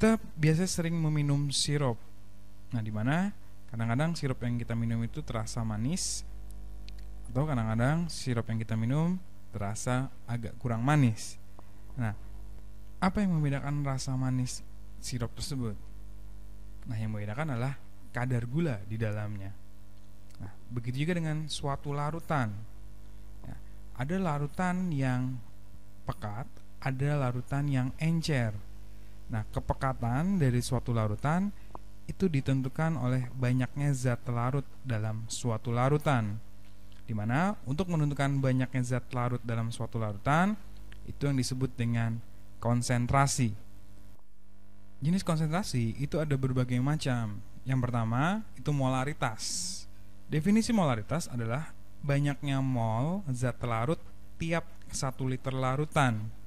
Kita biasa sering meminum sirup. Nah, dimana kadang-kadang sirup yang kita minum itu terasa manis, atau kadang-kadang sirup yang kita minum terasa agak kurang manis. Nah, apa yang membedakan rasa manis sirup tersebut? Nah, yang membedakan adalah kadar gula di dalamnya. Nah, begitu juga dengan suatu larutan. Ya, ada larutan yang pekat, ada larutan yang encer. Nah, kepekatan dari suatu larutan itu ditentukan oleh banyaknya zat larut dalam suatu larutan. Dimana untuk menentukan banyaknya zat larut dalam suatu larutan itu yang disebut dengan konsentrasi. Jenis konsentrasi itu ada berbagai macam. Yang pertama itu molaritas. Definisi molaritas adalah banyaknya mol zat larut tiap 1 liter larutan.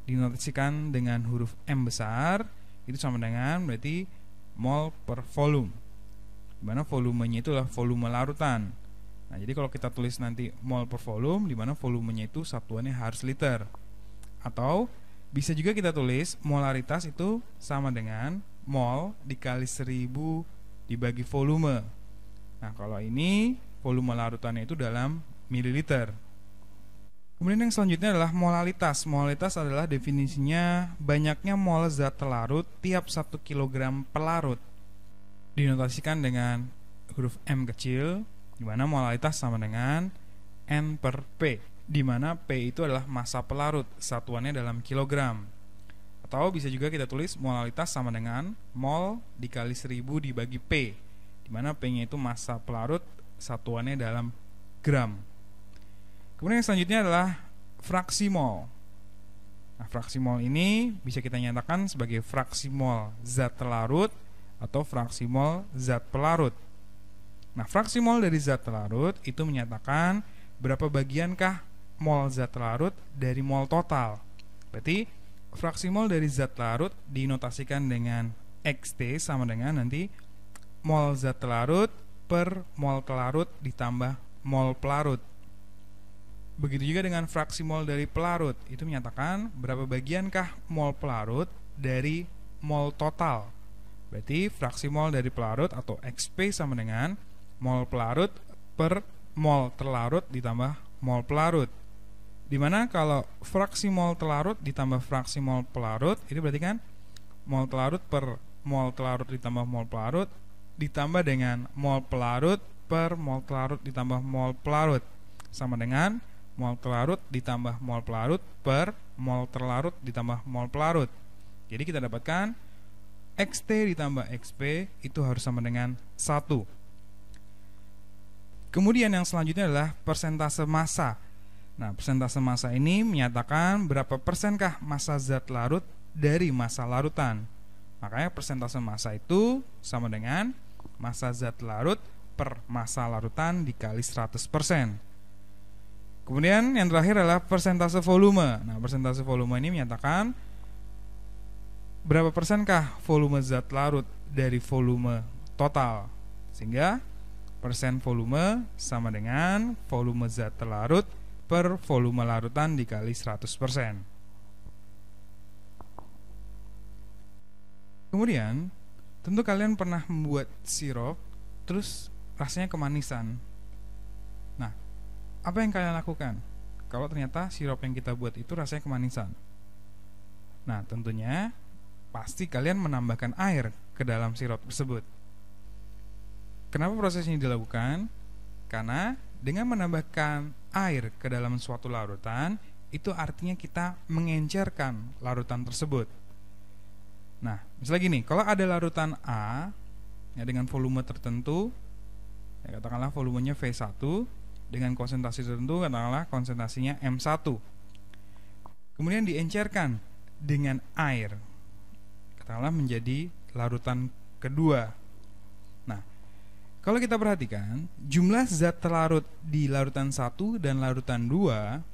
Dinotasikan dengan huruf M besar, itu sama dengan berarti mol per volume, dimana volumenya itu adalah volume larutan. Nah, jadi kalau kita tulis nanti mol per volume, dimana volumenya itu satuannya harus liter. Atau bisa juga kita tulis molaritas itu sama dengan mol dikali 1000 dibagi volume. Nah, kalau ini volume larutannya itu dalam mililiter. Kemudian yang selanjutnya adalah molalitas. Molalitas adalah definisinya banyaknya mol zat larut tiap 1 kg pelarut. Dinotasikan dengan huruf M kecil, di mana molalitas sama dengan N per P, di mana P itu adalah massa pelarut, satuannya dalam kilogram. Atau bisa juga kita tulis molalitas sama dengan mol dikali 1000 dibagi P, di mana P-nya itu massa pelarut, satuannya dalam gram. Kemudian yang selanjutnya adalah fraksi mol. Nah, fraksi mol ini bisa kita nyatakan sebagai fraksi mol zat larut atau fraksi mol zat pelarut. Nah, fraksi mol dari zat larut itu menyatakan berapa bagiankah mol zat larut dari mol total. Berarti fraksi mol dari zat larut dinotasikan dengan XT sama dengan nanti mol zat larut per mol pelarut ditambah mol pelarut. Begitu juga dengan fraksi mol dari pelarut, itu menyatakan berapa bagiankah mol pelarut dari mol total. Berarti fraksi mol dari pelarut atau XP sama dengan mol pelarut per mol terlarut ditambah mol pelarut. Dimana kalau fraksi mol terlarut ditambah fraksi mol pelarut, itu berarti kan mol terlarut per mol terlarut ditambah mol pelarut ditambah dengan mol pelarut per mol terlarut ditambah mol pelarut, sama dengan mol terlarut ditambah mol pelarut per mol terlarut ditambah mol pelarut. Jadi kita dapatkan XT ditambah XP itu harus sama dengan 1. Kemudian yang selanjutnya adalah persentase massa. Nah, persentase massa ini menyatakan berapa persenkah massa zat larut dari massa larutan. Makanya persentase massa itu sama dengan massa zat larut per massa larutan dikali 100%. Kemudian yang terakhir adalah persentase volume. Nah, persentase volume ini menyatakan berapa persenkah volume zat larut dari volume total. Sehingga persen volume sama dengan volume zat larut per volume larutan dikali 100%. Kemudian tentu kalian pernah membuat sirup terus rasanya kemanisan. Nah, apa yang kalian lakukan kalau ternyata sirup yang kita buat itu rasanya kemanisan? Nah, tentunya pasti kalian menambahkan air ke dalam sirup tersebut. Kenapa proses ini dilakukan? Karena dengan menambahkan air ke dalam suatu larutan, itu artinya kita mengencerkan larutan tersebut. Nah, misalnya gini, kalau ada larutan A ya, dengan volume tertentu, ya, katakanlah volumenya V1, dengan konsentrasi tertentu, katakanlah konsentrasinya M1. Kemudian diencerkan dengan air, katakanlah menjadi larutan kedua. Nah, kalau kita perhatikan, jumlah zat terlarut di larutan 1 dan larutan 2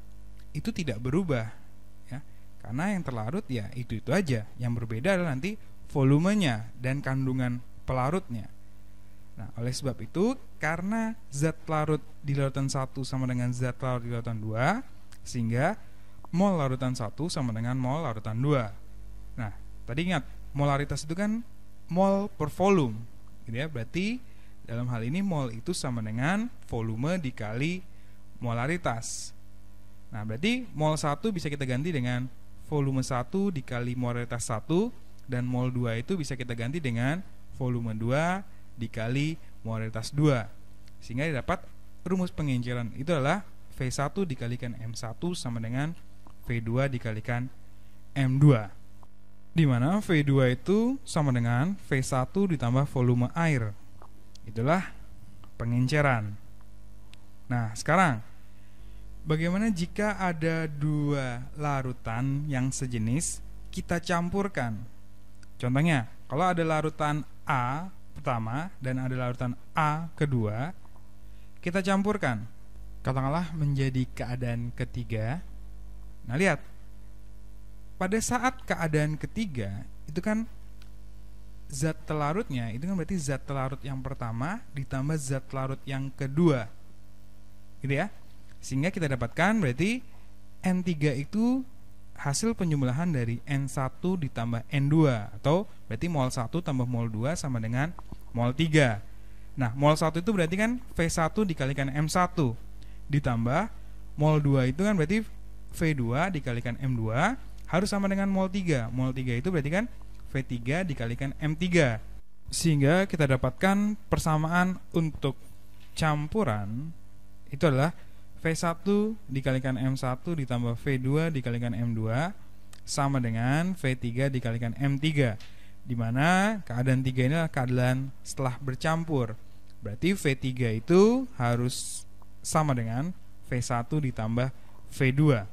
itu tidak berubah ya. Karena yang terlarut ya itu aja. Yang berbeda adalah nanti volumenya dan kandungan pelarutnya. Nah, oleh sebab itu, karena zat larut di larutan 1 sama dengan zat larut di larutan 2, sehingga mol larutan 1 sama dengan mol larutan 2. Nah, tadi ingat, molaritas itu kan mol per volume gitu ya. Berarti dalam hal ini mol itu sama dengan volume dikali molaritas. Nah, berarti mol 1 bisa kita ganti dengan volume 1 dikali molaritas 1, dan mol 2 itu bisa kita ganti dengan volume 2 dikali molaritas 2. Sehingga dapat rumus pengenceran itu adalah V1 dikalikan M1 sama dengan V2 dikalikan M2, di mana V2 itu sama dengan V1 ditambah volume air. Itulah pengenceran. Nah, sekarang bagaimana jika ada dua larutan yang sejenis kita campurkan? Contohnya, kalau ada larutan A pertama dan ada larutan A kedua, kita campurkan, katakanlah menjadi keadaan ketiga. Nah, lihat, pada saat keadaan ketiga itu kan zat telarutnya itu kan berarti zat telarut yang pertama ditambah zat telarut yang kedua, gitu ya. Sehingga kita dapatkan berarti N3 itu hasil penjumlahan dari N1 ditambah N2, atau berarti mol 1 tambah mol 2 sama dengan mol 3. Nah, mol 1 itu berarti kan V1 dikalikan M1 ditambah mol 2 itu kan berarti V2 dikalikan M2 harus sama dengan mol 3. Mol 3 itu berarti kan V3 dikalikan M3. Sehingga kita dapatkan persamaan untuk campuran itu adalah V1 dikalikan M1 ditambah V2 dikalikan M2 sama dengan V3 dikalikan M3, di mana keadaan 3 ini adalah keadaan setelah bercampur. Berarti V3 itu harus sama dengan V1 ditambah V2.